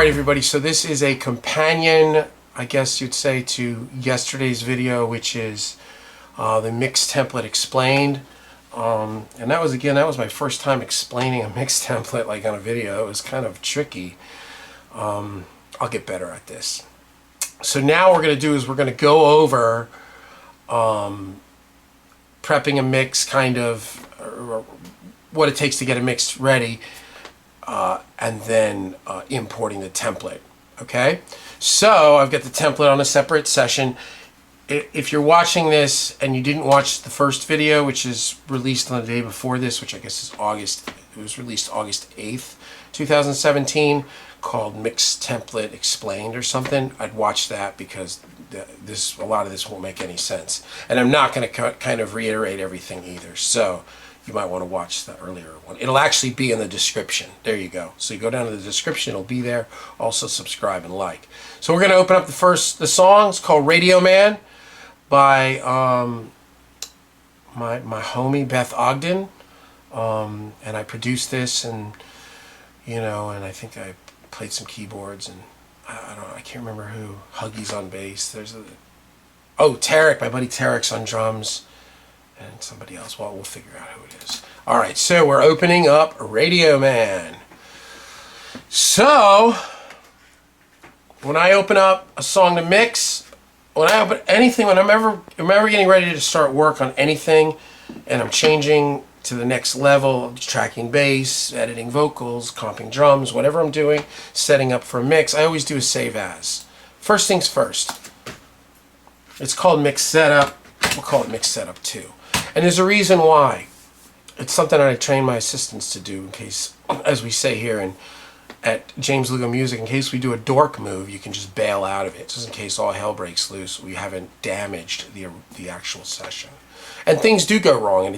Alright everybody, so this is a companion, I guess you'd say, to yesterday's video, which is the mix template explained. And that was my first time explaining a mix template like on a video. It was kind of tricky. I'll get better at this. So now what we're going to do is we're going to go over prepping a mix, kind of what it takes to get a mix ready. And then importing the template. Okay, so I've got the template on a separate session. If you're watching this and you didn't watch the first video, which is released on the day before this, which I guess is August, it was released August 8th, 2017, called Mix Template Explained or something, I'd watch that because a lot of this won't make any sense. And I'm not going to kind of reiterate everything either. So you might want to watch the earlier one. It'll actually be in the description. There you go. So you go down to the description, it'll be there. Also subscribe and like. So we're going to open up the song. It's called Radio Man by my homie Beth Ogden. And I produced this, and and I think I played some keyboards, and I can't remember who. Huggy's on bass. Tarek, my buddy Tarek's on drums. And somebody else. Well, we'll figure out who it is. All right, so we're opening up Radio Man. So, when I open up a song to mix, when I open anything, when I'm ever getting ready to start work on anything, and I'm changing to the next level, tracking bass, editing vocals, comping drums, whatever I'm doing, setting up for a mix, I always do a save as. First things first. It's called Mix Setup. We'll call it Mix Setup 2. And there's a reason why. It's something that I train my assistants to do in case, as we say here at James Lugo Music, in case we do a dork move, you can just bail out of it. Just in case all hell breaks loose, we haven't damaged the actual session. And things do go wrong, and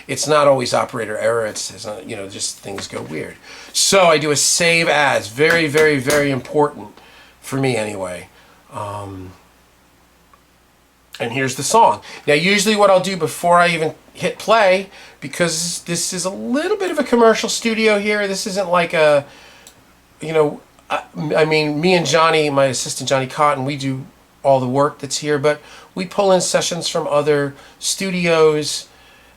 it's not always operator error. It's just things go weird. So I do a save as. Very, very, very important for me anyway. And here's the song. Now, usually what I'll do before I even hit play, because this is a little bit of a commercial studio here. This isn't like a, I mean, me and Johnny, my assistant Johnny Cotton, we do all the work that's here, but we pull in sessions from other studios,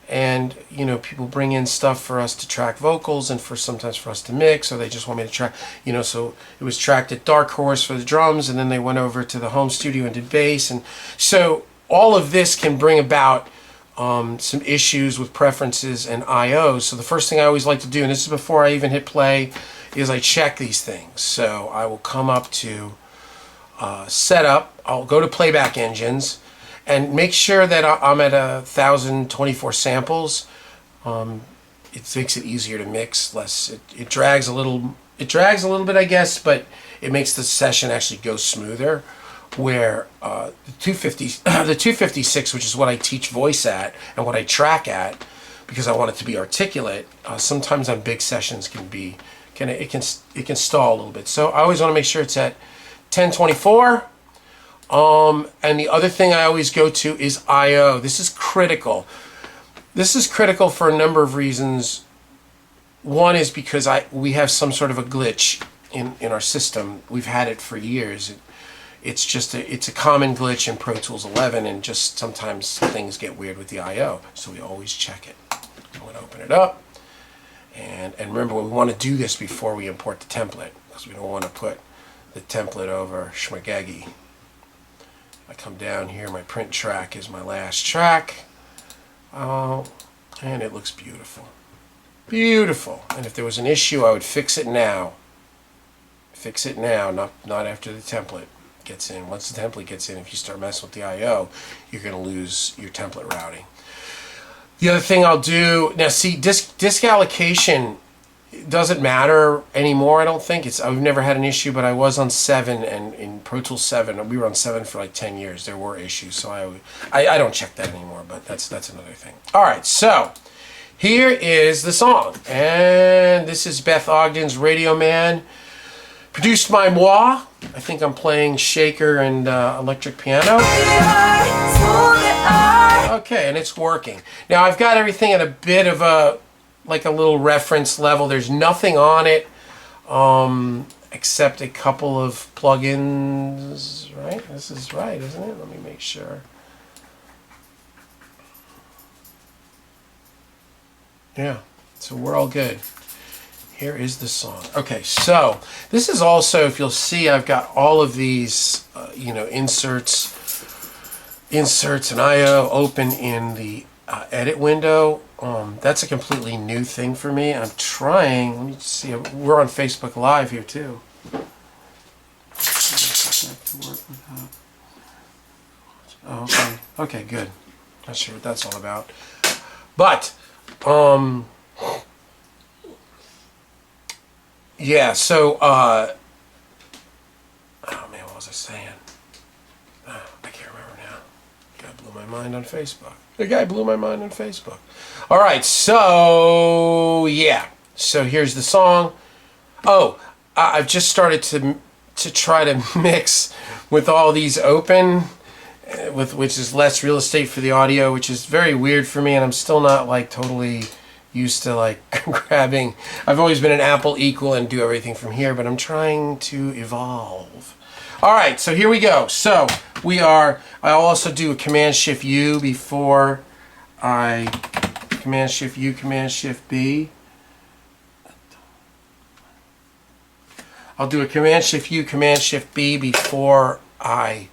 and, people bring in stuff for us to track vocals and sometimes for us to mix, or they just want me to track, so it was tracked at Dark Horse for the drums, and then they went over to the home studio and did bass, and so all of this can bring about some issues with preferences and I/O. So the first thing I always like to do, and this is before I even hit play, is I check these things. So I will come up to Setup. I'll go to Playback Engines and make sure that I'm at 1,024 samples. It makes it easier to mix. It drags a little. It drags a little bit, I guess, but it makes the session actually go smoother. Where the 256, which is what I teach voice at and what I track at, because I want it to be articulate, sometimes on big sessions it can stall a little bit. So I always want to make sure it's at 1024. And the other thing I always go to is I/O. This is critical. This is critical for a number of reasons. One is because we have some sort of a glitch in our system. We've had it for years. It's a common glitch in Pro Tools 11, and just sometimes things get weird with the I/O. So we always check it. I'm going to open it up, and remember, we want to do this before we import the template, because we don't want to put the template over schmagaggy. I come down here. My print track is my last track, and it looks beautiful, beautiful. And if there was an issue, I would fix it now. Fix it now, not after the template gets in. Once the template gets in, if you start messing with the I/O, you're going to lose your template routing. The other thing I'll do now, see, disc allocation doesn't matter anymore. I don't think I've never had an issue, but I was on 7, and in Pro Tools 7, we were on 7 for like 10 years. There were issues, so I don't check that anymore. But that's another thing. All right, so here is the song, and this is Beth Ogden's Radio Man. Produced by moi. I think I'm playing shaker and electric piano. Okay, and it's working. Now I've got everything at a bit of a little reference level. There's nothing on it accept a couple of plugins, right? This is right, isn't it? Let me make sure. Yeah, so we're all good. Here is the song. Okay, so this is also, if you'll see, I've got all of these, inserts and I/O open in the edit window. That's a completely new thing for me. I'm trying. Let me see. We're on Facebook Live here too. Oh, okay. Okay, good. Not sure what that's all about, but yeah. So oh man, what was I saying? I can't remember now. The guy blew my mind on Facebook. All right, so yeah. So here's the song. Oh, I've just started to try to mix with all these open, which is less real estate for the audio, which is very weird for me, and I'm still not like totally used to like grabbing. I've always been an Apple equal and do everything from here, but I'm trying to evolve. All right, so here we go. So I'll also do a Command Shift U before I Command Shift U, Command Shift B. I'll do a Command Shift U, Command Shift B before I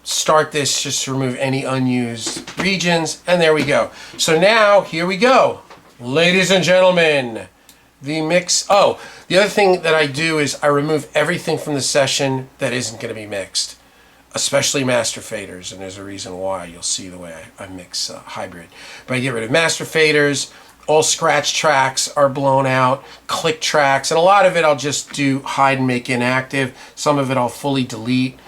start this, just to remove any unused regions. And there we go. So now, here we go. Ladies and gentlemen, the mix. Oh, the other thing that I do is I remove everything from the session that isn't going to be mixed, especially master faders. And there's a reason why. You'll see the way I mix hybrid. But I get rid of master faders. All scratch tracks are blown out, click tracks, and a lot of it I'll just do hide and make inactive. Some of it I'll fully delete.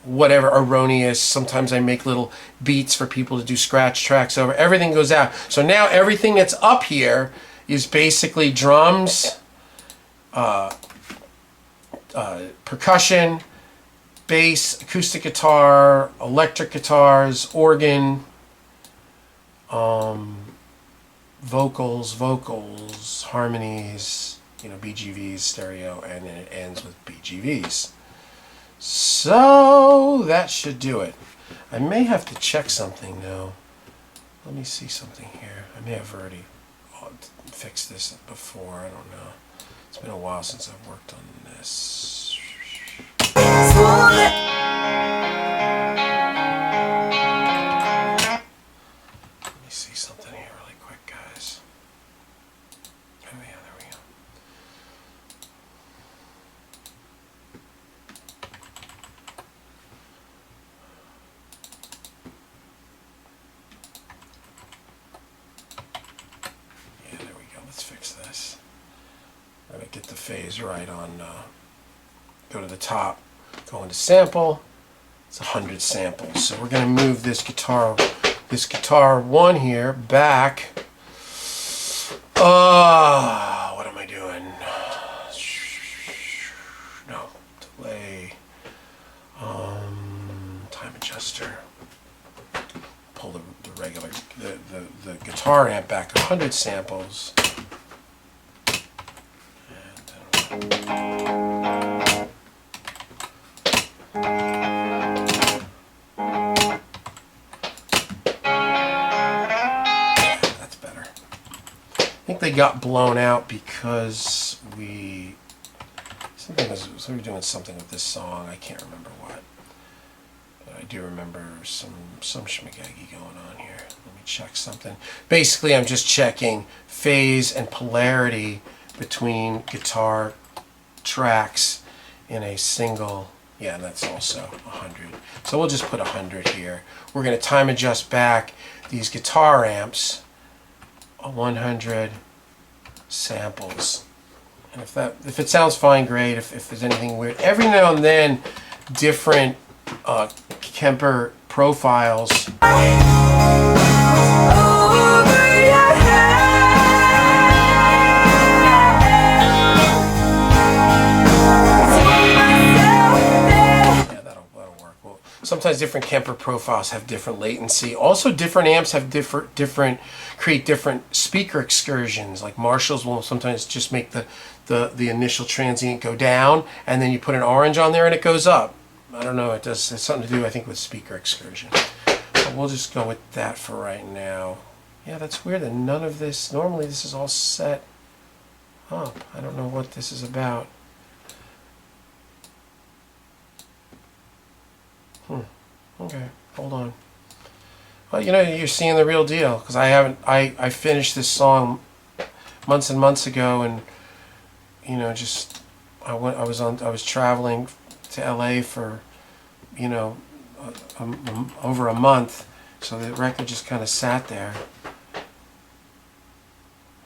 Whatever erroneous. Sometimes I make little beats for people to do scratch tracks over. Everything goes out. So now everything that's up here is basically drums, percussion, bass, acoustic guitar, electric guitars, organ, vocals, harmonies, BGVs, stereo, and then it ends with BGVs. So that should do it. I may have to check something though. Let me see something here. I may have already fixed this before. I don't know. It's been a while since I've worked on this. Let me see something here really quick, guys. Oh yeah, there we go. Yeah, there we go. Let's fix this. I'm going to get the phase right on, go to the top, go into sample. It's 100 samples. So we're going to move this guitar one here back. What am I doing? No, delay. Time adjuster. Pull the regular, the guitar amp back 100 samples. That's better. I think they got blown out because we were doing something with this song. I can't remember what. But I do remember some schmagaggy going on here. Let me check something. Basically, I'm just checking phase and polarity between guitar tracks in a single. Yeah, and that's also 100. So we'll just put 100 here. We're going to time adjust back these guitar amps 100 samples. And if it sounds fine, great. If there's anything weird, every now and then, different Kemper profiles. Sometimes different Kemper profiles have different latency. Also, different amps have create different speaker excursions. Like Marshalls will sometimes just make the the initial transient go down, and then you put an orange on there and it goes up. I don't know, it's something to do, I think, with speaker excursion. But we'll just go with that for right now. Yeah, that's weird that none of this, normally this is all set up. I don't know what this is about. Okay, hold on. Well, you know, you're seeing the real deal, because I finished this song months and months ago, and you know, just I was traveling to LA for, you know, over a month, so the record just kind of sat there.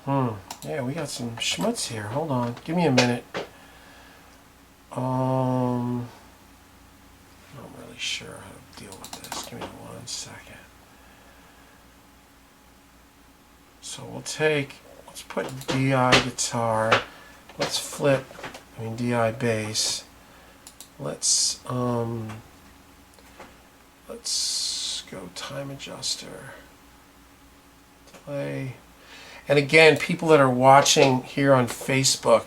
Yeah, we got some schmutz here. Hold on, give me a minute. I'm not really sure how to deal with this. Give me 1 second. So let's put DI guitar. Let's flip, DI bass. Let's go time adjuster. Play. And again, people that are watching here on Facebook,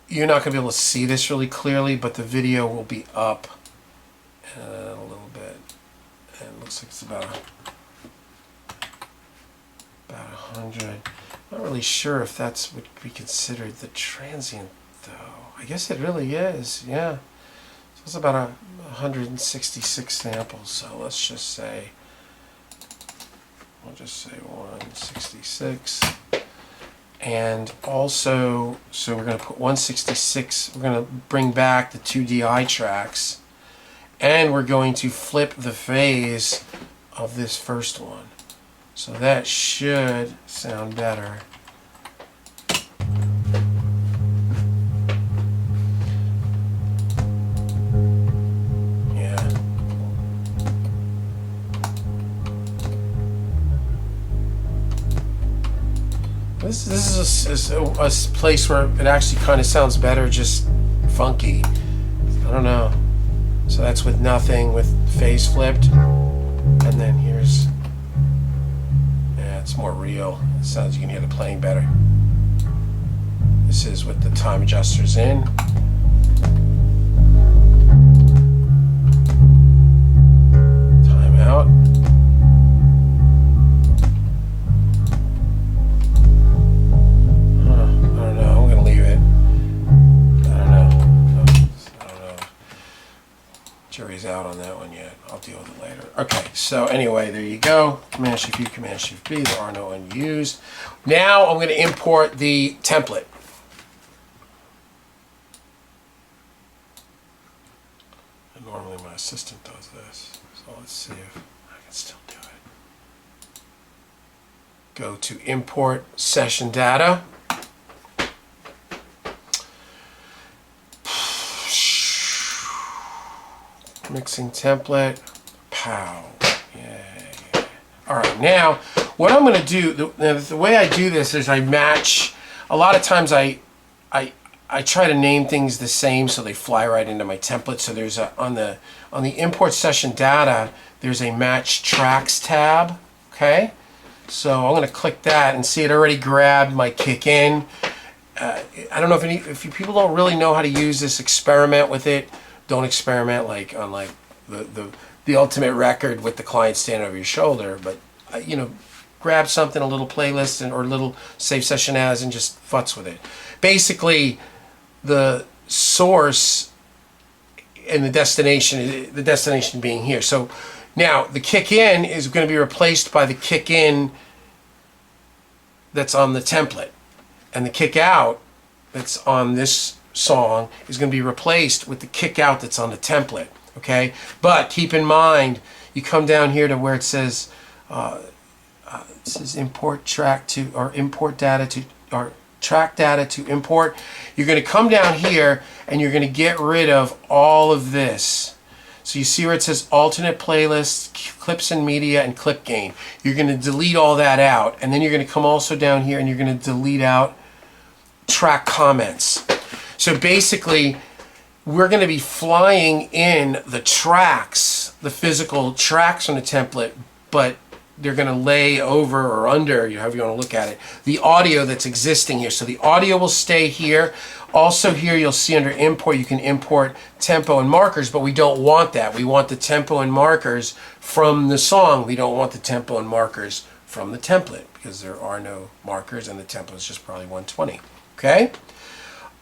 you're not going to be able to see this really clearly, but the video will be up a little bit. And it looks like it's about 100. Not really sure if that's would be considered the transient, though. I guess it really is, yeah. So it's about 166 samples, so let's just say, we'll just say 166. And also, so we're going to put 166, we're going to bring back the 2 DI tracks, and we're going to flip the phase of this first one. So that should sound better. Yeah. This is a place where it actually kind of sounds better, just funky. I don't know. So that's with nothing, with phase flipped. And then here's, yeah, it's more real. It sounds, you can hear the playing better. This is with the time adjusters in. Time out. I don't know. I'm gonna leave it. I don't know. Jury's out on that one yet. I'll deal with it later. Okay, so anyway, there you go. Command Shift U, Command Shift B. There are no unused. Now I'm going to import the template. And normally my assistant does this. So let's see if I can still do it. Go to Import Session Data. Mixing template. Pow. Yay. Alright, now what I'm going to do, the way I do this is I match. A lot of times I try to name things the same so they fly right into my template. So there's on the import session data, there's a match tracks tab. Okay, so I'm going to click that and see it already grabbed my kick in. I don't know if you people don't really know how to use this. Experiment with it. Don't experiment like on like the ultimate record with the client standing over your shoulder, but you know, grab something, a little playlist or a little save session as, and just futz with it. Basically, the source and the destination being here. So now the kick in is going to be replaced by the kick in that's on the template, and the kick out that's on this song is going to be replaced with the kick out that's on the template. Okay, but keep in mind, you come down here to where it says import track to, or import data to, or track data to import. You're going to come down here and you're going to get rid of all of this. So you see where it says alternate playlists, clips and media, and clip gain. You're going to delete all that out, and then you're going to come also down here and you're going to delete out track comments. So basically, we're going to be flying in the tracks, the physical tracks on the template, but they're going to lay over or under, however you want to look at it, the audio that's existing here. So the audio will stay here. Also here you'll see under import, you can import tempo and markers, but we don't want that. We want the tempo and markers from the song. We don't want the tempo and markers from the template because there are no markers and the tempo is just probably 120. Okay?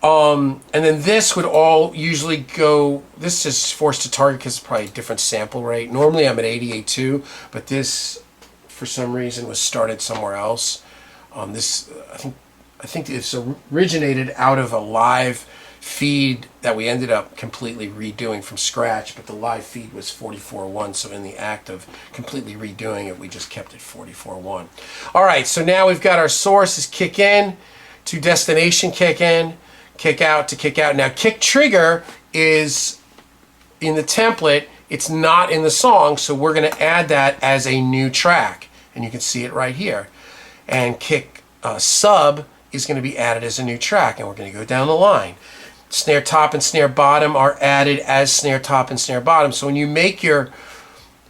And then this would all usually go, this is forced to target because it's probably a different sample rate. Normally I'm at 88.2, but this for some reason was started somewhere else. This I think it's originated out of a live feed that we ended up completely redoing from scratch, but the live feed was 44.1, so in the act of completely redoing it, we just kept it 44.1. All right, so now we've got our source is kick in to destination kick in, kick out to kick out. Now kick trigger is in the template, it's not in the song, so we're going to add that as a new track, and you can see it right here. And kick sub is going to be added as a new track, and we're going to go down the line. Snare top and snare bottom are added as snare top and snare bottom. So when you make your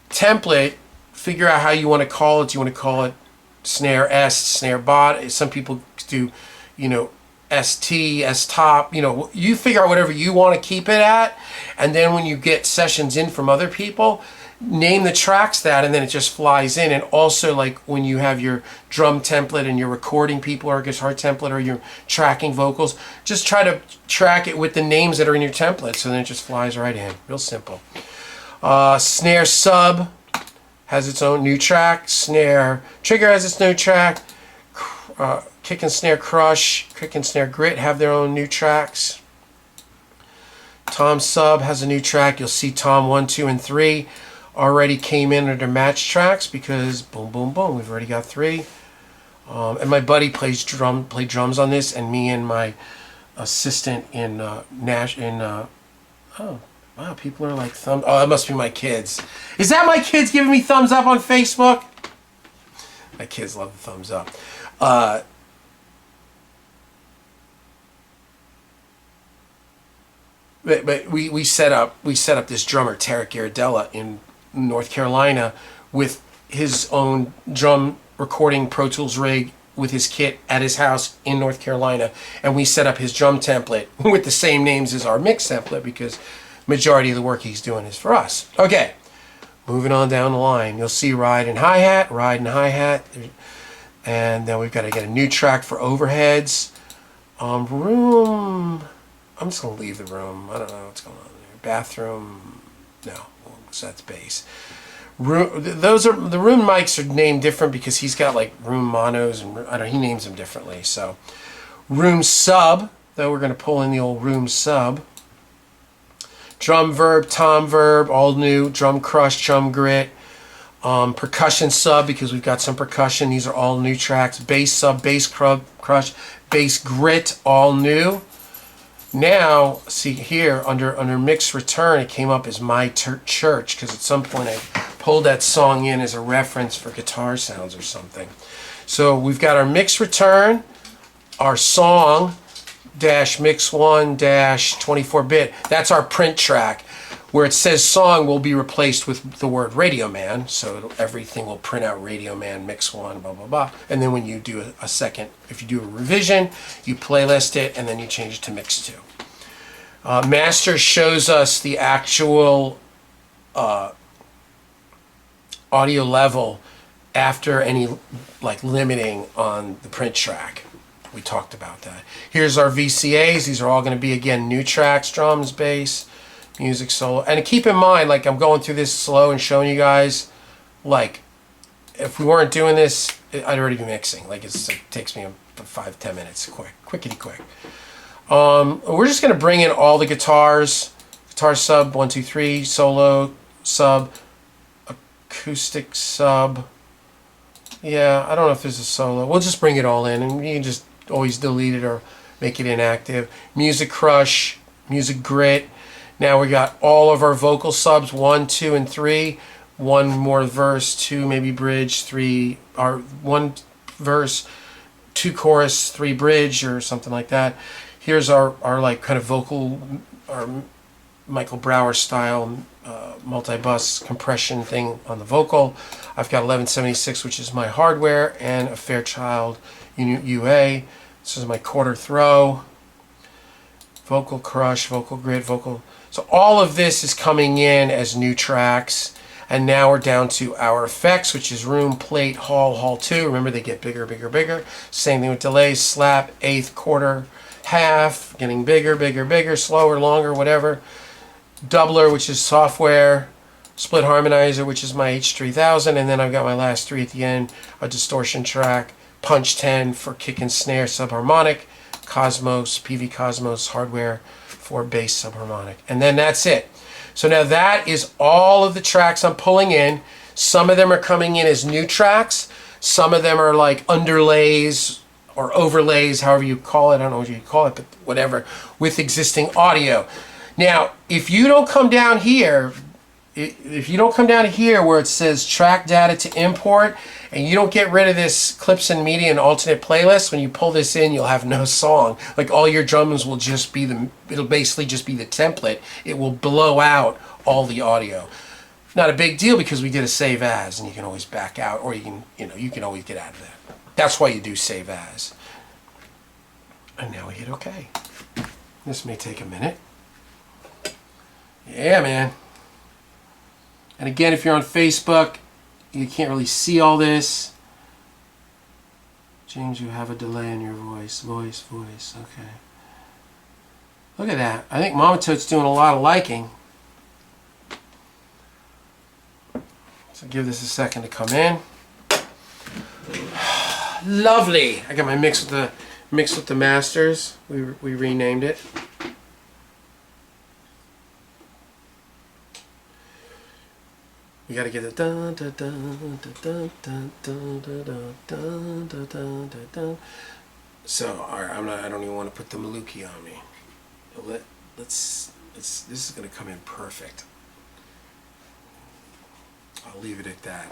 template, figure out how you want to call it. Do you want to call it snare S, snare bottom? Some people do, you know, ST, S top, you know, you figure out whatever you want to keep it at, and then when you get sessions in from other people, name the tracks that, and then it just flies in. And also, like when you have your drum template and you're recording people, or guitar template, or you're tracking vocals, just try to track it with the names that are in your template, so then it just flies right in. Real simple. Snare sub has its own new track. Snare trigger has its new track. Kick and snare crush, kick and snare grit have their own new tracks. Tom sub has a new track. You'll see Tom 1, 2, and 3 already came in under match tracks because boom, boom, boom, we've already got 3. And my buddy played drums on this, and me and my assistant in oh wow, people are like oh, that must be my kids. Is that my kids giving me thumbs up on Facebook? My kids love the thumbs up. But we set up this drummer Tarek Iredella in North Carolina with his own drum recording Pro Tools rig with his kit at his house in North Carolina, and we set up his drum template with the same names as our mix template because majority of the work he's doing is for us. Okay, moving on down the line, you'll see ride and hi-hat, and then we've got to get a new track for overheads. Room, I'm just going to leave the room. I don't know what's going on there. Bathroom, no, so that's bass. Room, those are, the room mics are named different because he's got like room monos, and I don't know, he names them differently. So room sub, though, we're going to pull in the old room sub. Drum verb, tom verb, all new. Drum crush, drum grit. Percussion sub, because we've got some percussion. These are all new tracks. Bass sub, bass crush, bass grit, all new. Now, see here, under mix return, it came up as My Church, because at some point I pulled that song in as a reference for guitar sounds or something. So we've got our mix return, our song, dash mix 1 dash 24-bit. That's our print track. Where it says song will be replaced with the word Radio Man, so everything will print out Radio Man mix 1, blah, blah, blah. And then when you do a second, if you do a revision, you playlist it, and then you change it to mix 2. Master shows us the actual audio level after any like limiting on the print track. We talked about that. Here's our VCAs. These are all going to be, again, new tracks, drums, bass, music solo. And keep in mind, like, I'm going through this slow and showing you guys, like, if we weren't doing this, I'd already be mixing. Like, it takes me 5-10 minutes, quickity quick. We're just going to bring in all the guitars. Guitar sub, 1, 2, 3, solo sub, acoustic sub. Yeah, I don't know if there's a solo. We'll just bring it all in, and you can just always delete it or make it inactive. Music crush, music grit. Now we got all of our vocal subs, 1, 2, and 3. 1 more verse, 2 maybe bridge, 3, or 1 verse, 2 chorus, 3 bridge, or something like that. Here's our like kind of vocal, our Michael Brower style multi-bus compression thing on the vocal. I've got 1176, which is my hardware, and a Fairchild UA. This is my quarter throw, vocal crush, vocal grid, vocal. So all of this is coming in as new tracks. And now we're down to our effects, which is room, plate, hall 2. Remember, they get bigger, bigger, bigger. Same thing with delays, slap, eighth, quarter, half, getting bigger, bigger, bigger, slower, longer, whatever. Doubler, which is software. Split harmonizer, which is my H3000. And then I've got my last three at the end, a distortion track. Punch 10 for kick and snare subharmonic. Cosmos, PV Cosmos hardware for bass subharmonic. And then that's it. So now that is all of the tracks I'm pulling in. Some of them are coming in as new tracks. Some of them are like underlays or overlays, however you call it. I don't know what you call it, but whatever, with existing audio. Now, if you don't come down here, where it says track data to import, and you don't get rid of this clips and media and alternate playlist, when you pull this in, you'll have no song. Like all your drums will just be it'll basically just be the template. It will blow out all the audio. Not a big deal because we did a save as, and you can always back out, or you can always get out of that. That's why you do save as. And now we hit OK. This may take a minute. Yeah, man. And again, if you're on Facebook, you can't really see all this. James, you have a delay in your voice. Voice. Okay. Look at that. I think Mama Toad's doing a lot of liking. So give this a second to come in. Lovely. I got my mix with the masters. We renamed it. We gotta get the dun dun dun dun dun dun dun dun dun dun dun. So, alright, I don't even want to put the Maluki on me. This is gonna come in perfect. I'll leave it at that.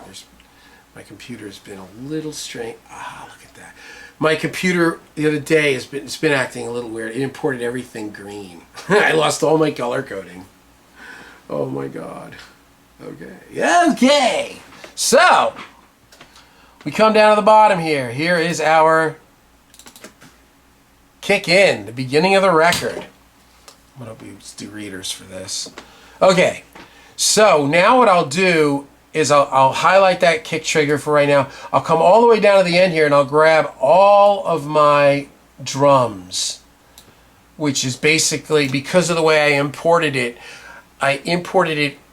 My computer's been a little strange. Look at that. My computer the other day it's been acting a little weird. It imported everything green. I lost all my color coding. Oh my god. Okay. So, we come down to the bottom here. Here is our kick in, the beginning of the record. I'm going to do readers for this. Okay, so now what I'll do is I'll highlight that kick trigger for right now. I'll come all the way down to the end here and I'll grab all of my drums, which is basically, because of the way I imported it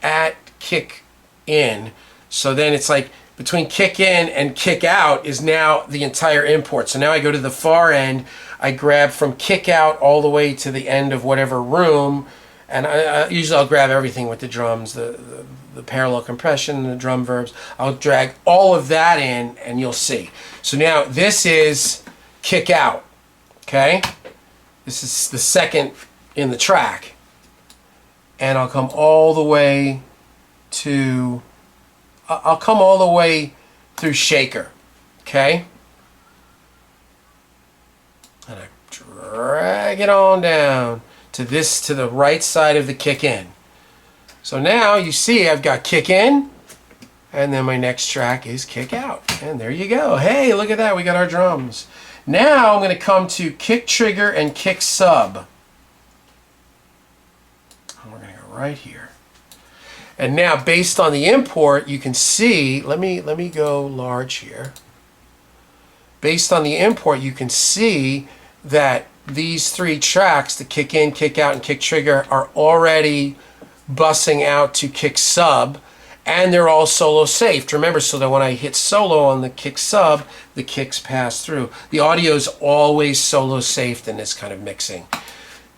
at kick in. So then it's like between kick in and kick out is now the entire import. So now I go to the far end, I grab from kick out all the way to the end of whatever room, and usually I'll grab everything with the drums, the parallel compression, the drum verbs. I'll drag all of that in and you'll see. So now this is kick out, okay? This is the second in the track. And I'll come all the way through shaker, okay? And I drag it on down to the right side of the kick in. So now you see I've got kick in, and then my next track is kick out. And there you go. Hey, look at that, we got our drums. Now I'm going to come to kick trigger and kick sub. And we're going to go right here. And now, based on the import, you can see, let me go large here. Based on the import, you can see that these three tracks, the kick in, kick out, and kick trigger, are already bussing out to kick sub, and they're all solo safed. Remember, so that when I hit solo on the kick sub, the kicks pass through. The audio is always solo safed in this kind of mixing.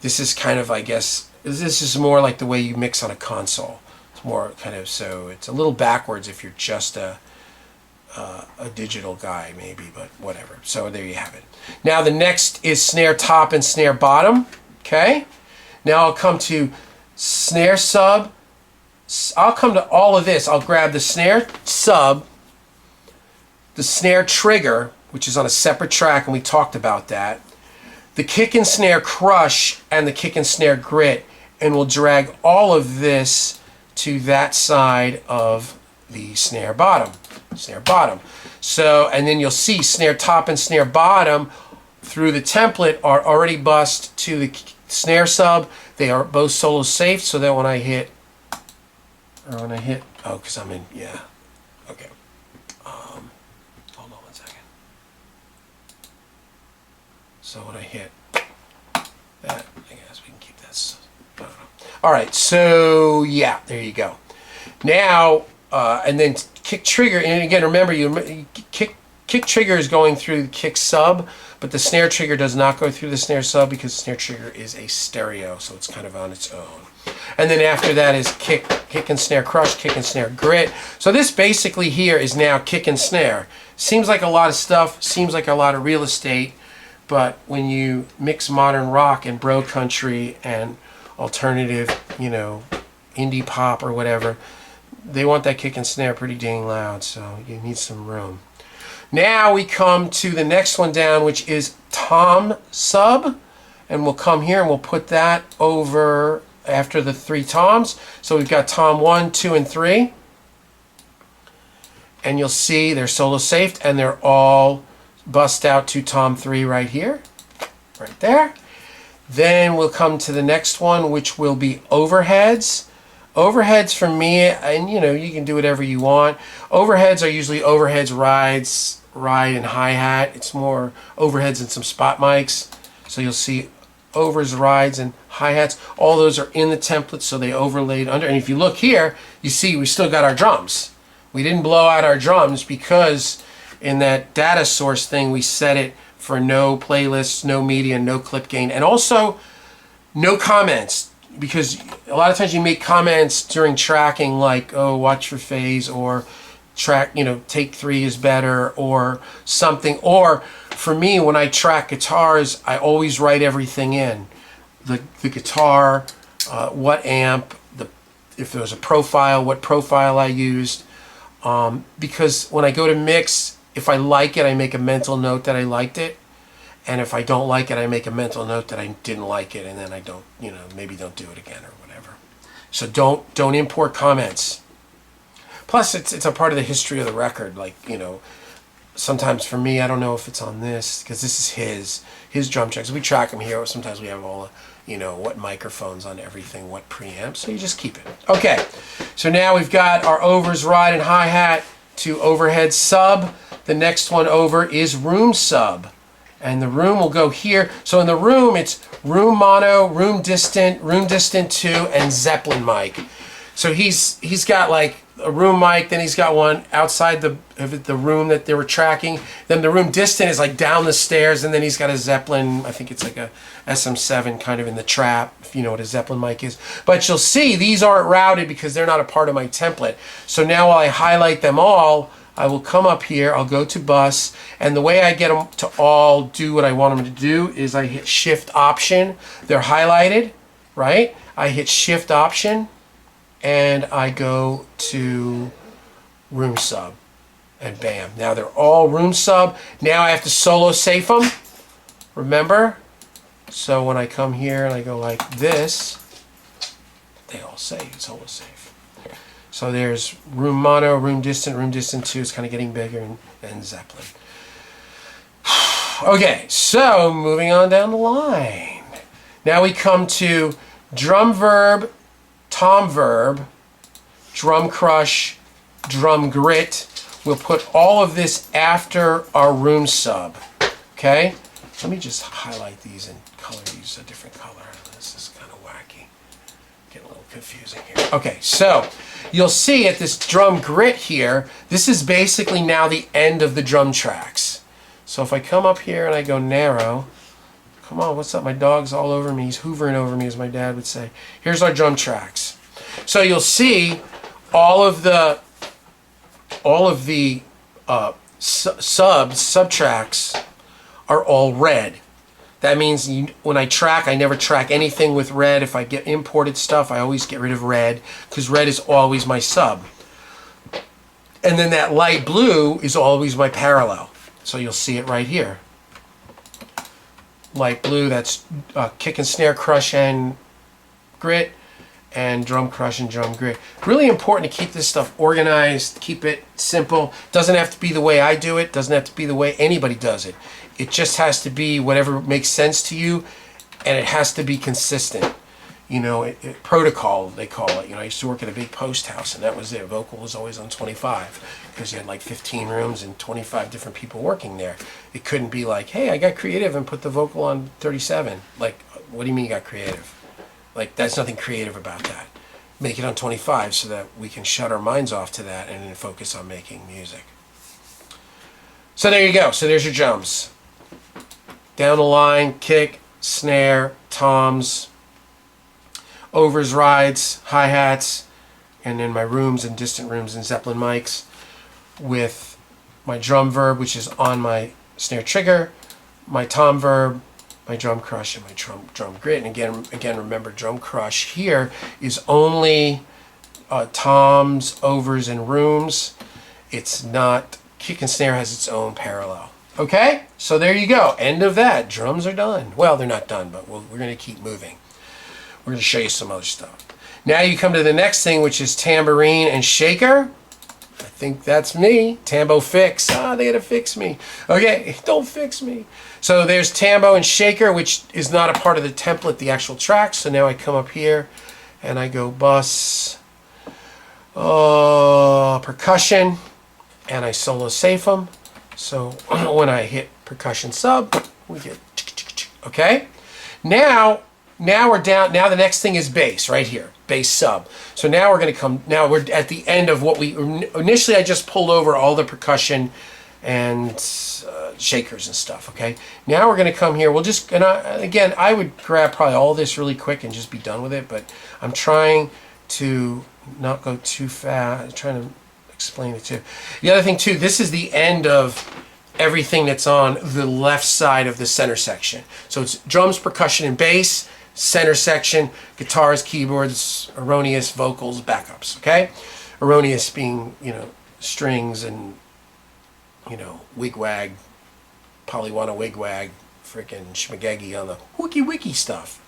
This is kind of, I guess, this is more like the way you mix on a console. More kind of, so it's a little backwards if you're just a digital guy maybe, but whatever. So there you have it. Now the next is snare top and snare bottom. Okay, now I'll come to snare sub. I'll come to all of this. I'll grab the snare sub, the snare trigger, which is on a separate track, and we talked about that, the kick and snare crush and the kick and snare grit, and we'll drag all of this to that side of the snare bottom. Snare bottom. So, and then you'll see snare top and snare bottom through the template are already bussed to the snare sub. They are both solo safe, so that when I hit, oh, because I'm in, yeah, okay. Hold on 1 second. So when I hit that, I guess we can keep that. I don't know. All right, so yeah, there you go. Now, and then kick trigger, and again, remember, you kick trigger is going through the kick sub, but the snare trigger does not go through the snare sub because the snare trigger is a stereo, so it's kind of on its own. And then after that is kick and snare crush, kick and snare grit. So this basically here is now kick and snare. Seems like a lot of stuff, seems like a lot of real estate, but when you mix modern rock and bro country and alternative, you know, indie pop or whatever, they want that kick and snare pretty dang loud, so you need some room. Now we come to the next one down, which is tom sub, and we'll come here and we'll put that over after the 3 toms. So we've got tom 1, 2, and 3, and you'll see they're solo safed and they're all bust out to tom 3 right here, right there. Then we'll come to the next one, which will be overheads. Overheads for me, and you know, you can do whatever you want. Overheads are usually overheads, ride, and hi-hat. It's more overheads and some spot mics. So you'll see overs, rides, and hi-hats. All those are in the template, so they overlaid under. And if you look here, you see we still got our drums. We didn't blow out our drums because in that data source thing, we set it for no playlists, no media, no clip gain, and also no comments. Because a lot of times you make comments during tracking like, oh, watch your phase, or track, you know, take 3 is better, or something. Or for me, when I track guitars, I always write everything in. The guitar, what amp, if there was a profile, what profile I used. Because when I go to mix, if I like it, I make a mental note that I liked it. And if I don't like it, I make a mental note that I didn't like it, and then I don't, you know, maybe don't do it again or whatever. So don't import comments. Plus, it's a part of the history of the record. Like, you know, sometimes for me, I don't know if it's on this, because this is his drum checks. We track them here. Sometimes we have all, you know, what microphones on everything, what preamps. So you just keep it. Okay, so now we've got our overs, ride, and hi-hat to overhead sub. The next one over is room sub. And the room will go here. So in the room, it's room mono, room distant 2, and Zeppelin mic. So he's got like a room mic, then he's got one outside the room that they were tracking. Then the room distant is like down the stairs, and then he's got a Zeppelin, I think it's like a SM7 kind of in the trap, if you know what a Zeppelin mic is. But you'll see these aren't routed because they're not a part of my template. So now while I highlight them all, I will come up here, I'll go to bus, and the way I get them to all do what I want them to do is I hit Shift Option. They're highlighted, right? I hit Shift Option, and I go to room sub, and bam. Now they're all room sub. Now I have to solo safe them, remember? So when I come here and I go like this, they all say solo safe. So there's room mono, room distant 2 is kind of getting bigger, and Zeppelin. Okay, so moving on down the line. Now we come to drum verb, tom verb, drum crush, drum grit. We'll put all of this after our room sub. Okay? Let me just highlight these and color these a different color. This is kind of wacky. Getting a little confusing here. Okay, so you'll see at this drum grit here, this is basically now the end of the drum tracks. So if I come up here and I go narrow, come on, what's up? My dog's all over me. He's hoovering over me, as my dad would say. Here's our drum tracks. So you'll see all of the subtracks are all red. That means when I track, I never track anything with red. If I get imported stuff, I always get rid of red, because red is always my sub. And then that light blue is always my parallel. So you'll see it right here. Light blue, that's kick and snare, crush and grit. and drum crush and drum grit. Really important to keep this stuff organized, keep it simple. Doesn't have to be the way I do it, doesn't have to be the way anybody does it. It just has to be whatever makes sense to you, and it has to be consistent. You know, protocol, they call it. You know, I used to work at a big post house, and that was it. Vocal was always on 25 because you had like 15 rooms and 25 different people working there. It couldn't be like, hey, I got creative and put the vocal on 37. Like, what do you mean you got creative? Like, that's nothing creative about that. Make it on 25 so that we can shut our minds off to that and then focus on making music. So there you go. So there's your drums. Down the line, kick, snare, toms, overs, rides, hi-hats, and then my rooms and distant rooms and Zeppelin mics with my drum verb, which is on my snare trigger, my tom verb, my drum crush, and my drum grit. And again, remember, drum crush here is only toms, overs, and rooms. It's not, kick and snare has its own parallel. Okay, so there you go. End of that. Drums are done. Well, they're not done, but we're going to keep moving. We're going to show you some other stuff. Now you come to the next thing, which is tambourine and shaker. I think that's me. Tambo fix. Ah, they had to fix me. Okay, don't fix me. So there's tambo and shaker, which is not a part of the template, the actual track. So now I come up here and I go bus, percussion, and I solo safe them. So when I hit percussion sub, we get, okay? Now we're down. Now the next thing is bass right here, bass sub. So now we're going to come. Now we're at the end of what we initially. I just pulled over all the percussion and shakers and stuff. Okay. Now we're going to come here. We'll just again. I would grab probably all this really quick and just be done with it. But I'm trying to not go too fast. I'm trying to explain it too. The other thing too. This is the end of everything that's on the left side of the center section. So it's drums, percussion, and bass. Center section, guitars, keyboards, erroneous, vocals, backups, okay? Erroneous being, you know, strings and, you know, wigwag, polywana wigwag, freaking schmagaggy on the wiki stuff.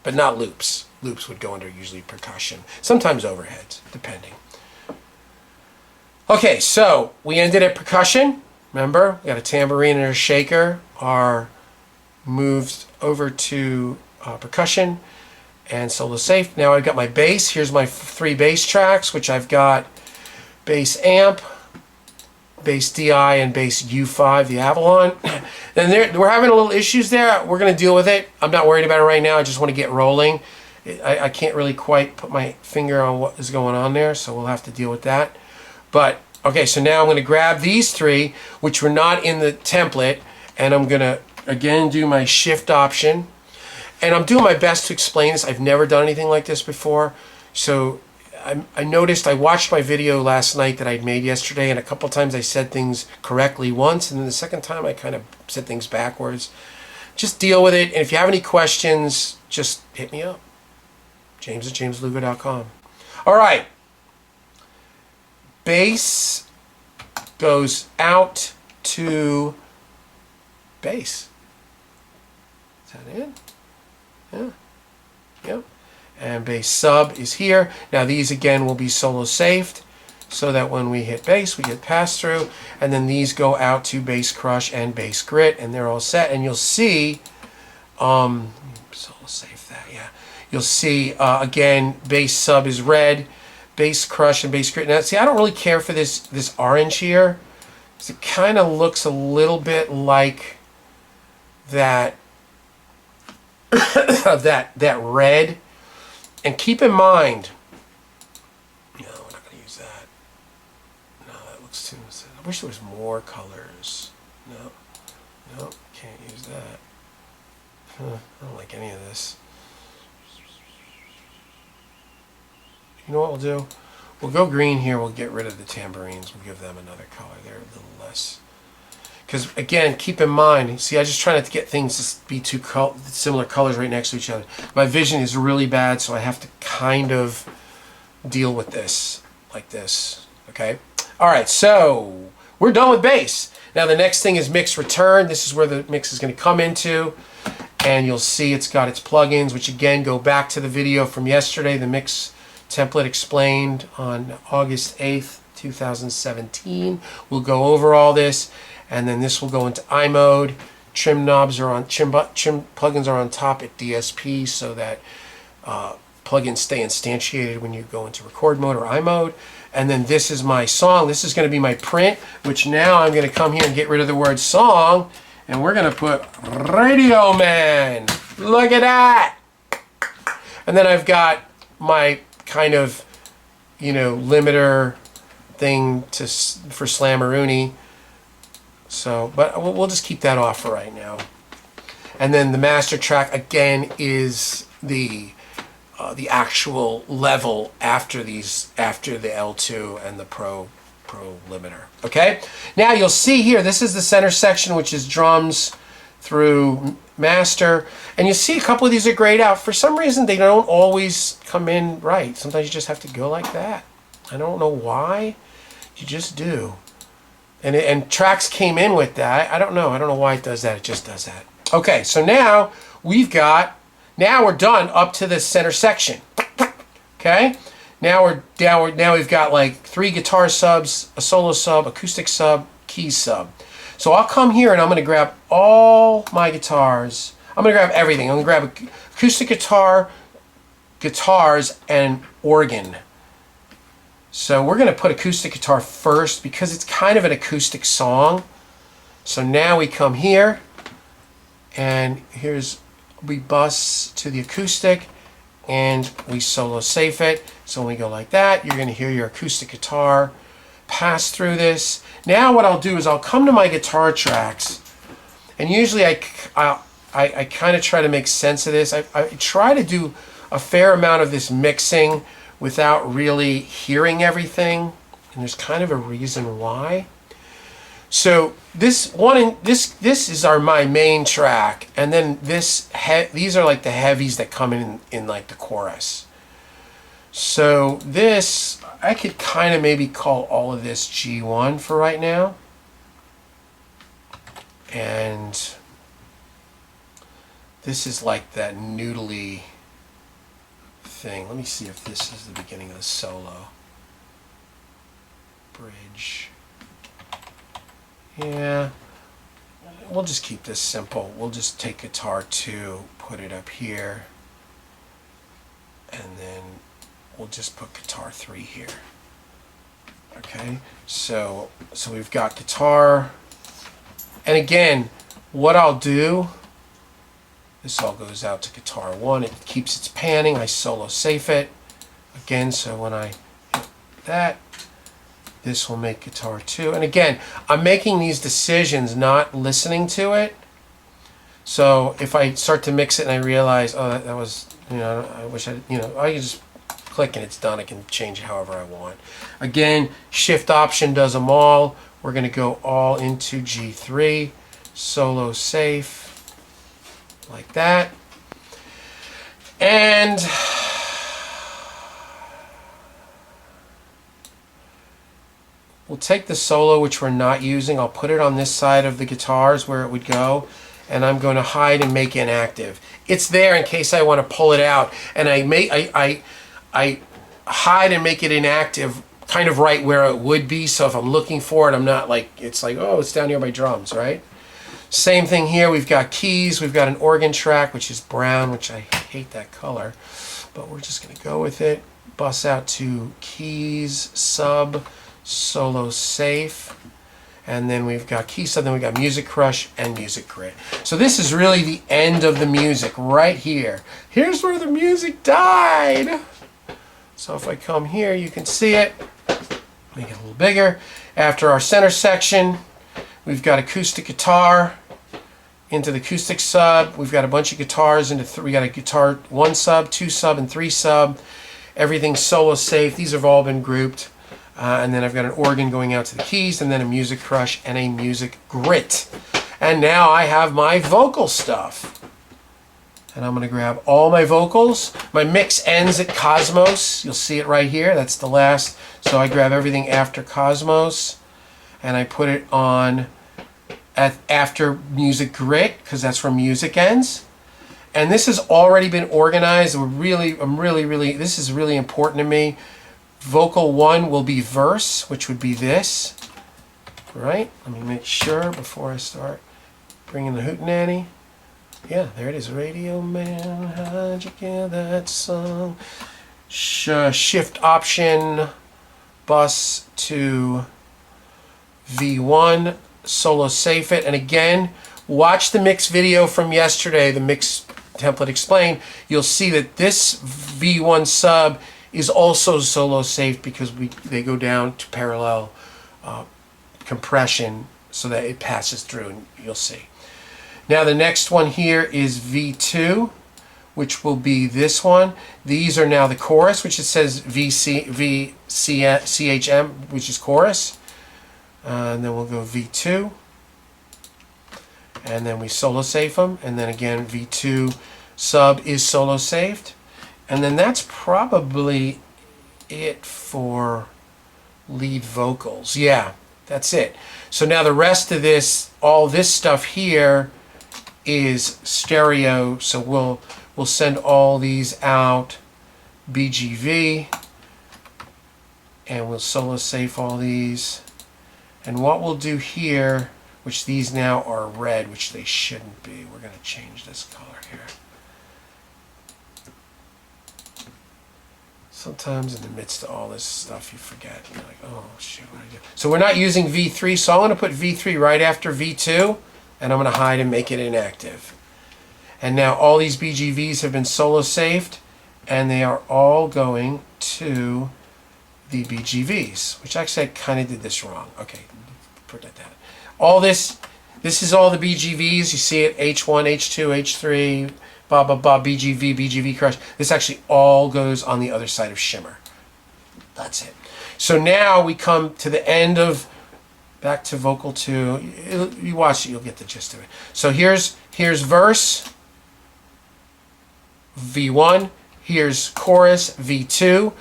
But not loops. Loops would go under usually percussion. Sometimes overheads, depending. Okay, so we ended at percussion. Remember, we got a tambourine and a shaker. Our moved over to percussion and solo safe. Now I've got my bass. Here's my 3 bass tracks, which I've got bass amp, bass DI, and bass U5, the Avalon. And we're having a little issues there. We're going to deal with it. I'm not worried about it right now. I just want to get rolling. I can't really quite put my finger on what is going on there, so we'll have to deal with that. But, okay, so now I'm going to grab these 3, which were not in the template, and I'm going to again do my shift option, and I'm doing my best to explain this. I've never done anything like this before, so I noticed, I watched my video last night that I'd made yesterday, and a couple times I said things correctly once, and then the second time I kind of said things backwards. Just deal with it, and if you have any questions, just hit me up. James@jameslugo.com. All right, bass goes out to bass. Is that in? Yeah. Yep. And bass sub is here. Now these again will be solo safed so that when we hit bass we get pass through, and then these go out to bass crush and bass grit, and they're all set. And you'll see solo safe that, yeah. You'll see again bass sub is red, bass crush and bass grit. Now see, I don't really care for this orange here, because it kind of looks a little bit like that that red. And keep in mind, no, we're not going to use that. No, that looks too, I wish there was more colors. No, can't use that. I don't like any of this. You know what we'll do? We'll go green here. We'll get rid of the tambourines. We'll give them another color. They're a little less. Because, again, keep in mind, see, I just try not to get things to be too similar colors right next to each other. My vision is really bad, so I have to kind of deal with this like this, okay? All right, so we're done with bass. Now the next thing is mix return. This is where the mix is going to come into. and you'll see it's got its plugins, which again go back to the video from yesterday, the mix template explained on August 8th, 2017. We'll go over all this, and then this will go into I mode. Trim knobs are on, trim plugins are on top at DSP, so that plugins stay instantiated when you go into record mode or I mode. And then this is my song. This is going to be my print, which now I'm going to come here and get rid of the word song, and we're going to put Radio Man. Look at that. And then I've got my kind of, you know, limiter thing for Slammeroonie. So, but we'll just keep that off for right now. And then the master track again is the actual level after the L2 and the Pro limiter. Okay. Now you'll see here, this is the center section, which is drums through master, and you see a couple of these are grayed out. For some reason, they don't always come in right. Sometimes you just have to go like that. I don't know why. You just do. And tracks came in with that. I don't know why it does that. It just does that. Okay, so now we're done up to the center section. Okay, now we've got like 3 guitar subs, a solo sub, acoustic sub, keys sub. So I'll come here and I'm going to grab all my guitars. I'm going to grab everything. I'm going to grab acoustic guitar, guitars, and organ. So we're going to put acoustic guitar first because it's kind of an acoustic song. So now we come here, and we bus to the acoustic, and we solo safe it. So when we go like that, you're going to hear your acoustic guitar pass through this. Now what I'll do is I'll come to my guitar tracks, and usually I kind of try to make sense of this. I try to do a fair amount of this mixing without really hearing everything, and there's kind of a reason why. So this is my main track, and then these are like the heavies that come in like the chorus. So this, I could kind of maybe call all of this G1 for right now, and this is like that noodly thing. Let me see if this is the beginning of the solo. Bridge. Yeah. We'll just keep this simple. We'll just take guitar 2, put it up here, and then we'll just put guitar 3 here. Okay? So we've got guitar. And again, what I'll do, this all goes out to guitar 1. It keeps its panning. I solo safe it. Again, so when I hit that, this will make guitar 2. And again, I'm making these decisions not listening to it. So if I start to mix it and I realize, oh, that was, you know, I wish I, you know, I can just click and it's done. I can change it however I want. Again, shift option does them all. We're going to go all into G3, solo safe. Like that. And we'll take the solo, which we're not using. I'll put it on this side of the guitars where it would go, and I'm going to hide and make inactive. It's there in case I want to pull it out, and I hide and make it inactive kind of right where it would be, so if I'm looking for it, I'm not like, it's like, oh, it's down here by drums, right? Same thing here. We've got keys. We've got an organ track, which is brown, which I hate that color, but we're just going to go with it. Bus out to keys, sub, solo safe, and then we've got key sub, then we've got music crush and music grit. So this is really the end of the music right here. Here's where the music died. So if I come here, you can see it. Make it a little bigger. After our center section, we've got acoustic guitar into the acoustic sub. We've got a bunch of guitars into we got a guitar 1 sub, 2 sub, and 3 sub. Everything's solo safe. These have all been grouped. And then I've got an organ going out to the keys, and then a music crush and a music grit. And now I have my vocal stuff. And I'm going to grab all my vocals. My mix ends at Cosmos. You'll see it right here. That's the last. So I grab everything after Cosmos, and I put it on after music grit, because that's where music ends. And this has already been organized. I'm really, this is really important to me. Vocal 1 will be verse, which would be this. Right? Let me make sure before I start bringing the hootenanny. Yeah, there it is. Radio Man, how'd you get that song? Shift option, bus to V1, solo safe it. And again, watch the mix video from yesterday, the mix template explained. You'll see that this V1 sub is also solo safe because they go down to parallel compression so that it passes through, and you'll see. Now the next one here is V2, which will be this one. These are now the chorus, which it says CHM, which is chorus. And then we'll go V2. And then we solo safe them. And then again, V2 sub is solo saved. And then that's probably it for lead vocals. Yeah, that's it. So now the rest of this, all this stuff here is stereo. So we'll send all these out BGV, and we'll solo safe all these. And what we'll do here, which these now are red, which they shouldn't be. We're going to change this color here. Sometimes in the midst of all this stuff, you forget. You're like, oh, shoot, what do I do? So we're not using V3, so I'm going to put V3 right after V2, and I'm going to hide and make it inactive. And now all these BGVs have been solo saved, and they are all going to the BGVs, which actually I kind of did this wrong. Okay, forget that. All this is all the BGVs. You see it, H1, H2, H3, blah, blah, blah, BGV, BGV crush. This actually all goes on the other side of shimmer. That's it. So now we come to the end of, back to vocal 2. You watch it, you'll get the gist of it. So here's verse, V1. Here's chorus, V2.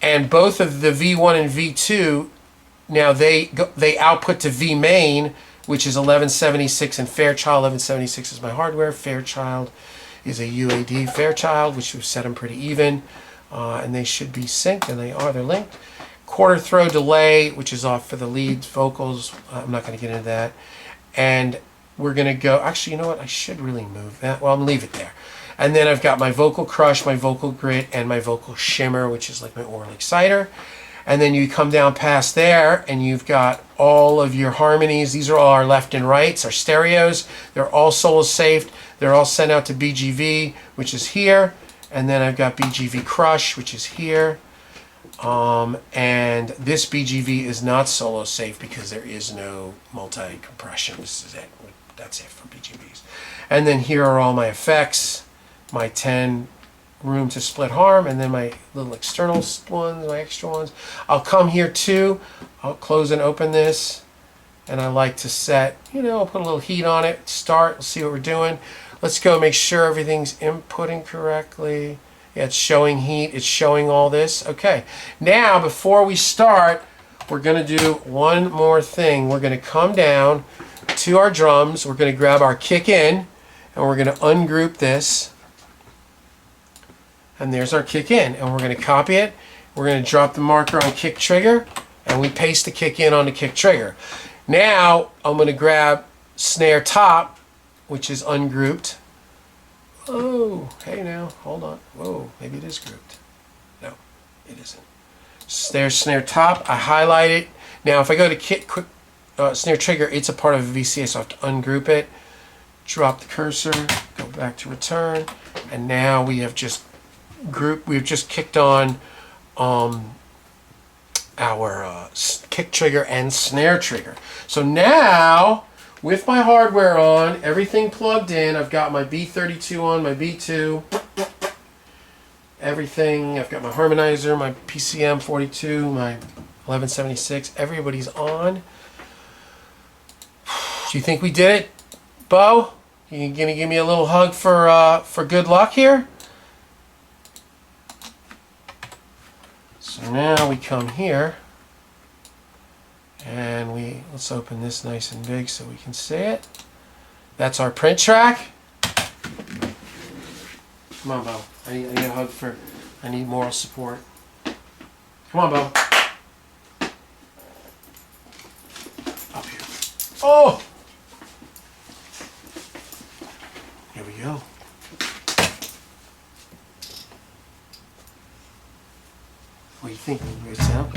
And both of the V1 and V2, now they output to V main, which is 1176 and Fairchild. 1176 is my hardware. Fairchild is a UAD Fairchild, which we've set them pretty even. And they should be synced, and they are. They're linked. Quarter throw delay, which is off for the lead vocals. I'm not going to get into that. And we're going to go, actually, you know what? I should really move that. Well, I'm going to leave it there. And then I've got my vocal crush, my vocal grit, and my vocal shimmer, which is like my oral exciter. And then you come down past there, and you've got all of your harmonies. These are all our left and rights, our stereos. They're all solo saved. They're all sent out to BGV, which is here. And then I've got BGV crush, which is here. And this BGV is not solo safe because there is no multi-compression. This is it. That's it for BGVs. And then here are all my effects, my 10 room to split harm, and then my little external ones, my extra ones. I'll come here too. I'll close and open this. And I like to set, I'll put a little heat on it. Start, we'll see what we're doing. Let's go make sure everything's inputting correctly. Yeah, it's showing heat. It's showing all this. Okay. Now, before we start, we're going to do one more thing. We're going to come down to our drums. We're going to grab our kick in, and we're going to ungroup this. And there's our kick in. And we're going to copy it. We're going to drop the marker on kick trigger, and we paste the kick in on the kick trigger. Now, I'm going to grab snare top, which is ungrouped. Oh, hey now, hold on. Whoa, maybe it is grouped. No, it isn't. There's snare top. I highlight it. Now, if I go to kick quick snare trigger, it's a part of a VCA, so I have to ungroup it. Drop the cursor, go back to return, and now we have just grouped. We've just kicked on our kick trigger and snare trigger. So now, with my hardware on, everything plugged in, I've got my B32 on, my B2, everything. I've got my harmonizer, my PCM 42, my 1176. Everybody's on. Do you think we did it, Bo? You gonna give me a little hug for good luck here? So now we come here. And let's open this nice and big so we can see it. That's our print track. Come on, Bo. I need a hug for. I need moral support. Come on, Bo. Up here. Oh! Here we go. What do you think? Great sound?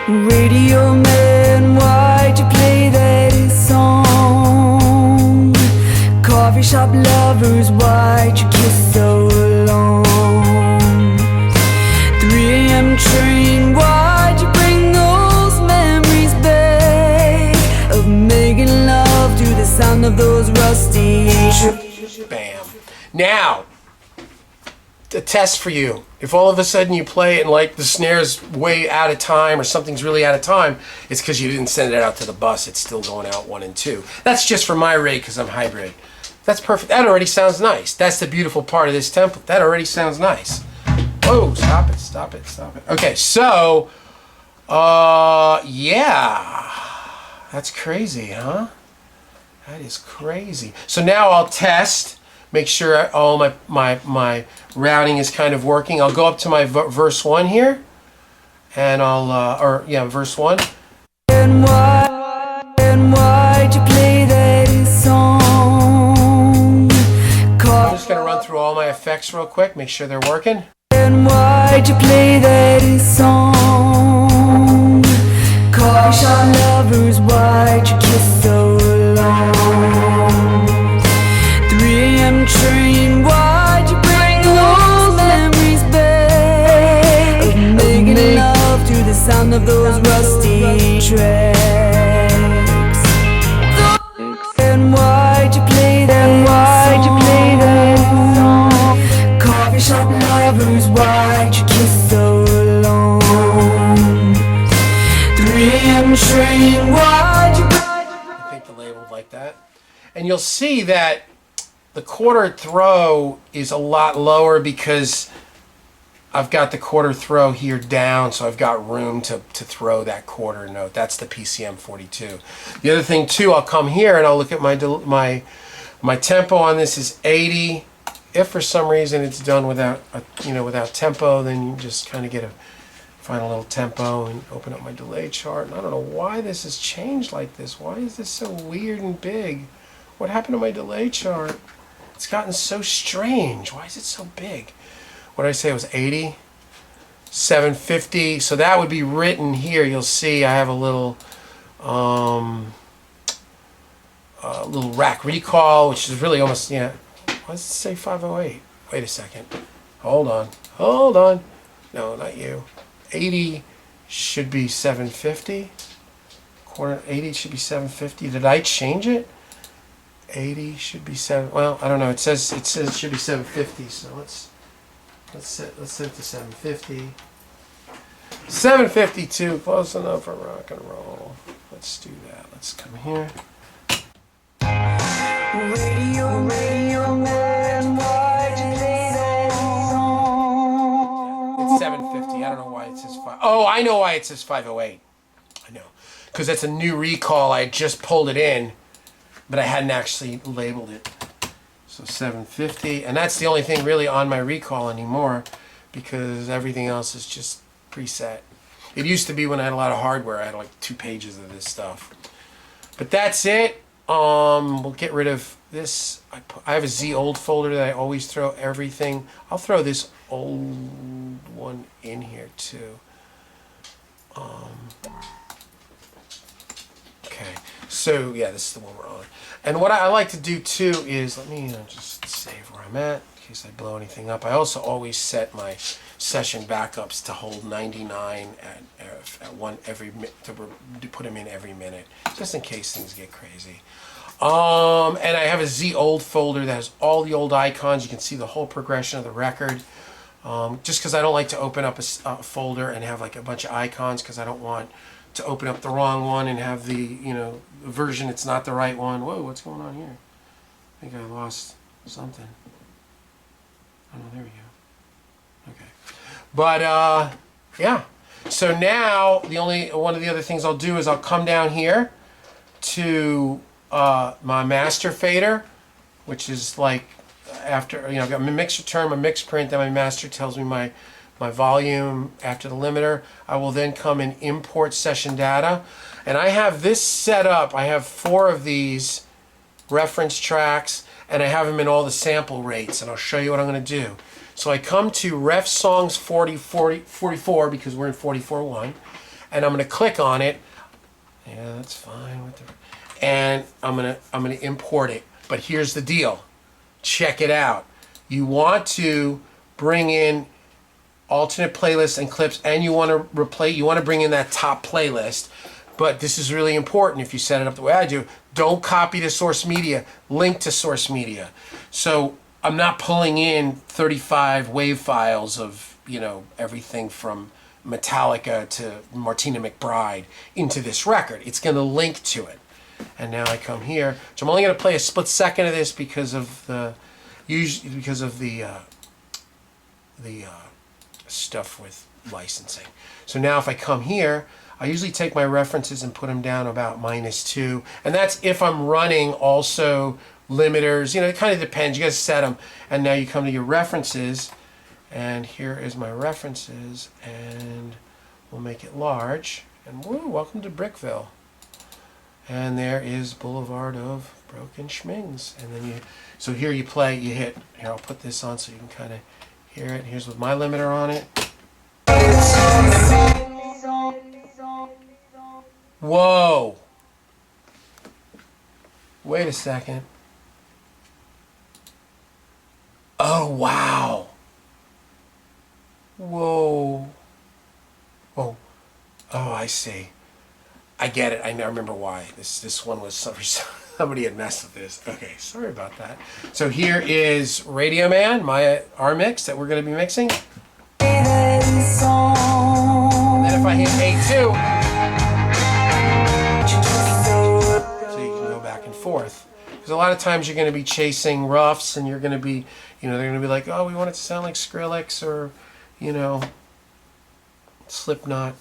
Radio man, why'd you play that song? Coffee shop lovers, why'd you kiss so long? 3 a.m. train, why'd you bring those memories back of making love to the sound of those rusty Bam. Now, a test for you. If all of a sudden you play it and like the snare's way out of time or something's really out of time, it's because you didn't send it out to the bus. It's still going out 1 and 2. That's just for my rate because I'm hybrid. That's perfect. That already sounds nice. That's the beautiful part of this template. That already sounds nice. Oh, stop it, stop it, stop it. Okay, so, yeah. That's crazy, huh? That is crazy. So now I'll test. Make sure all my routing is kind of working. I'll go up to my verse 1 here, and I'll, verse 1. And why'd you play that song? I'm just gonna run through all my effects real quick, make sure they're working. And why'd you play that song? Coffee shop lovers, why'd you kiss so long? 3 a.m. train, why'd you bring those memories back of making love to the sound of those rusty tracks? And why'd you play that song? Coffee shop lovers, why'd you kiss so long? 3 a.m. train, why'd you... I think the label like that. And you'll see that the quarter throw is a lot lower because I've got the quarter throw here down, so I've got room to throw that quarter note. That's the PCM 42. The other thing too, I'll come here and I'll look at my tempo on this is 80. If for some reason it's done without without tempo, then you just kind of get a final little tempo and open up my delay chart. And I don't know why this has changed like this. Why is this so weird and big? What happened to my delay chart? It's gotten so strange. Why is it so big? What did I say? It was 80? 750. So that would be written here. You'll see I have a little rack recall, which is really almost, why does it say 508? Wait a second. Hold on. Hold on. No, not you. 80 should be 750. Quarter 80 should be 750. Did I change it? 80 should be 7. Well, I don't know. It says it should be 750. So let's set it to 750. 752, close enough for rock and roll. Let's do that. Let's come here. Radio man, why'd you play that song? It's 750. I don't know why it says 5. Oh, I know why it says 508. I know. Because that's a new recall. I just pulled it in, but I hadn't actually labeled it. So 750. And that's the only thing really on my recall anymore because everything else is just preset. It used to be when I had a lot of hardware. I had like 2 pages of this stuff. But that's it. We'll get rid of this. I have a Z old folder that I always throw everything. I'll throw this old one in here too. Okay, so yeah, this is the one we're on. And what I like to do too is, let me just save where I'm at in case I blow anything up. I also always set my session backups to hold 99 at one every to put them in every minute, just in case things get crazy. And I have a Z old folder that has all the old icons. You can see the whole progression of the record. Just because I don't like to open up a folder and have like a bunch of icons, because I don't want to open up the wrong one and have the version it's not the right one. Whoa, what's going on here? I think I lost something. Oh no, there we go. Okay. But yeah. So now one of the other things I'll do is I'll come down here to my master fader, which is like after, I've got my mixer turn, my mix print, then my master tells me my volume after the limiter. I will then come and import session data. And I have this set up. I have 4 of these reference tracks, and I have them in all the sample rates, and I'll show you what I'm going to do. So I come to ref songs 44, because we're in 44.1, and I'm going to click on it. Yeah, that's fine. And I'm gonna import it. But here's the deal. Check it out. You want to bring in alternate playlists and clips, and you want to bring in that top playlist. But this is really important if you set it up the way I do. Don't copy to source media. Link to source media. So I'm not pulling in 35 wave files of, everything from Metallica to Martina McBride into this record. It's going to link to it. And now I come here. So I'm only going to play a split second of this because of the stuff with licensing. So now if I come here, I usually take my references and put them down about -2. And that's if I'm running also limiters. It kind of depends. You guys set them. And now you come to your references. And here is my references. And we'll make it large. And woo, welcome to Brickville. And there is Boulevard of Broken Schmings. And then so here you play, you hit. Here, I'll put this on so you can kind of hear it. Here's with my limiter on it. Whoa. Wait a second. Oh, wow. Whoa. Oh. Oh, I see. I get it. I remember why. This one was somebody had messed with this. Okay, sorry about that. So here is Radio Man, our mix that we're going to be mixing. And then if I hit A2, so you can go back and forth. Because a lot of times you're going to be chasing roughs, and you're going to be, they're going to be like, oh, we want it to sound like Skrillex or, Slipknot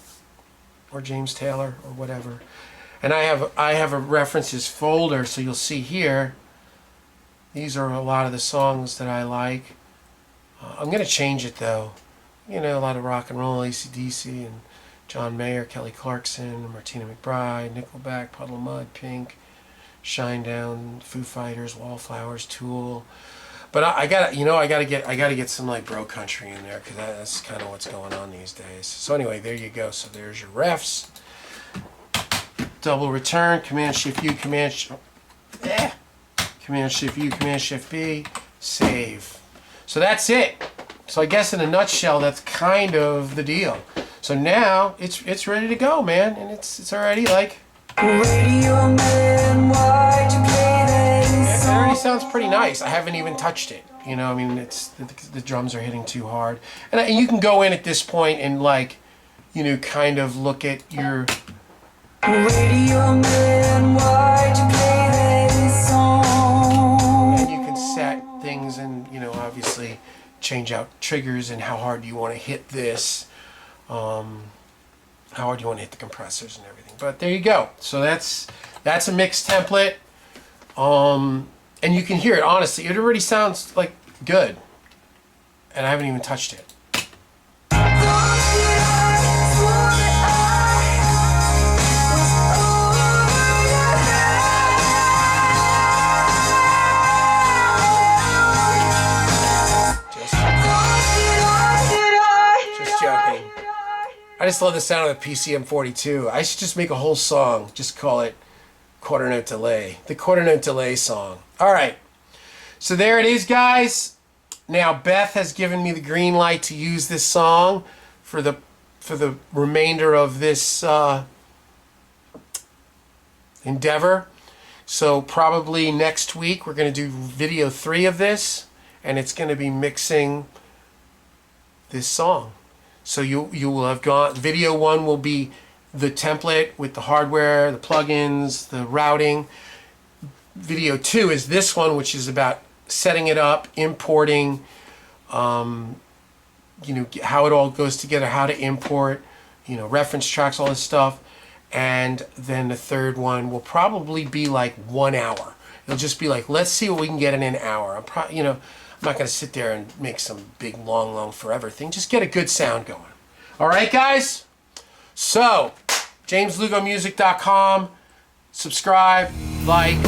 or James Taylor or whatever. And I have a references folder, so you'll see here, these are a lot of the songs that I like. I'm going to change it though. A lot of rock and roll, AC/DC, and John Mayer, Kelly Clarkson, Martina McBride, Nickelback, Puddle of Mud, Pink, Shinedown, Foo Fighters, Wallflowers, Tool. But I gotta get some like bro country in there, because that's kind of what's going on these days. So anyway, there you go. So there's your refs. Double return, Command Shift U, Command Shift U, Command Shift B, save. So that's it. So I guess in a nutshell, that's kind of the deal. So now it's ready to go, man, and it's already like. Radio Man, why'd you play that song? It already sounds pretty nice. I haven't even touched it. It's the drums are hitting too hard, and you can go in at this point and like, kind of look at your. Radio Man, why'd you play that song? And you can set things and, obviously change out triggers and how hard you want to hit this, how hard you want to hit the compressors and everything. But there you go. So that's a mix template. And you can hear it, honestly. It already sounds like good. And I haven't even touched it. I just love the sound of the PCM42. I should just make a whole song. Just call it Quarter Note Delay. The Quarter Note Delay song. All right. So there it is, guys. Now Beth has given me the green light to use this song for the remainder of this endeavor. So probably next week we're going to do video 3 of this, and it's going to be mixing this song. So you will have gone, video 1 will be the template with the hardware, the plugins, the routing. Video 2 is this one, which is about setting it up, importing how it all goes together, how to import, reference tracks, all this stuff. And then the third one will probably be like 1 hour. It'll just be like, let's see what we can get in an hour. I'm not going to sit there and make some big, long forever thing. Just get a good sound going. All right, guys? So, JamesLugoMusic.com. Subscribe, like,